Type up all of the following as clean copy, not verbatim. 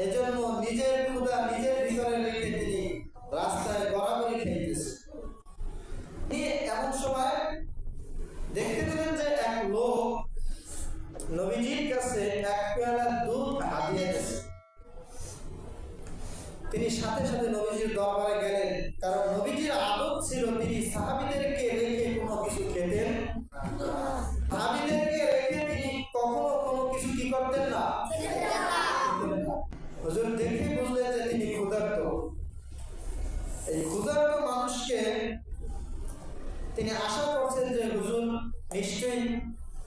এজন্য নিজের ক্ষুধা নিজের ভিতরে রেখে তিনি রাস্তায় গড়াগড়ি খেতেছেন। এমন সময় দেখতে পেলেন যে এক লোক নবীজির কাছে এক পেয়ালা দুধ হাতিয়ে দিয়েছে। তিনি সাথে সাথে নবীজির দরবারে গেলেন, কারণ নবীজির আদত ছিল তিনি সাহাবীদেরকে রেখে কোনো কিছু খেতেন, সাহাবীদেরকে রেখে তিনি কখনো কোনো কিছু কি করতেন না। হুজুর দেখে বুঝলেন যে তিনি ক্ষুধার্ত। এই ক্ষুধার্ত মানুষকে তিনি আশা করছেন যে হুজুর নিশ্চয়ই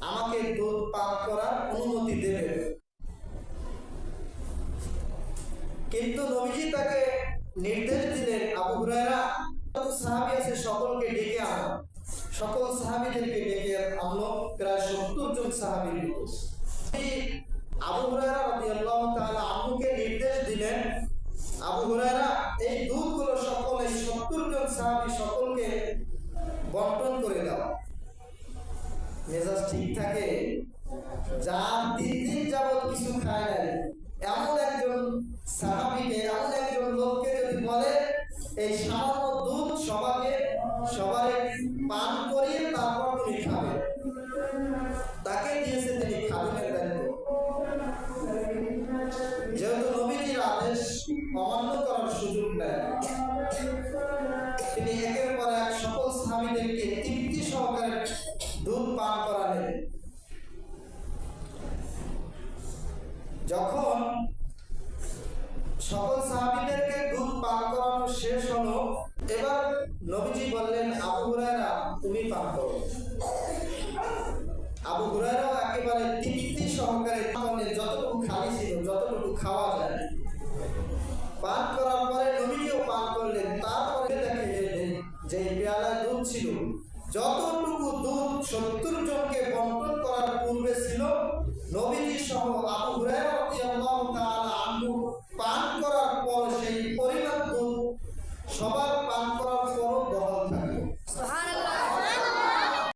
আমাকে দুধ পান করার অনুমতি দেবে, কিন্তু নবীজি তাকে নির্দেশ দিলেন, আবু হুরায়রা যত সাহাবী আছে সকলকে ডেকে আনো। সকল সাহাবীদেরকে ডেকে আনলো, প্রায় 70 জন সাহাবী। আবু হুরায়রা রাদিয়াল্লাহু তাআলা আনহুকে নির্দেশ দিলেন, আবু হুরায়রা এই দুধগুলো সকল 70 জন সাহাবী সকলকে বন্টন করে দাও। মেজাজ ঠিক থাকে? যার 3 দিন যাবত কিছু খায় নাই এমন একজন সাহাবীকে, এমন একজন লোককে যদি বলে এই সামান্য দুধ সবাই পান করিয়ে তারপর তুমি খাবে, তাকে দিয়েছে তিনি খাদিমের দায়িত্ব। যেহেতু নবীজির আদেশ অমান্য করার সুযোগ নেয়, তিনি একের পর এক সকল সাহাবীদেরকে তৃপ্তি সহকারে দুধ পান করালেন। যখন সকল সাহাবীদেরকে দুধ পান করানো শেষ হলো, এবার নবীজি বললেন, আবু হুরায়রা তুমি পান করো। আবু হুরায়রা একেবারে তৃপ্তি সহকারে যতটুকু খালি ছিল, যতটুকু খাওয়া যায় পান করার পরে নবীজিও পান করলেন। তারপরে দেখে যে পেয়ালায় দুধ ছিল, যতটুকু দুধ 70 জনকে বন্টন করার পূর্বে ছিল, নবীজি সহ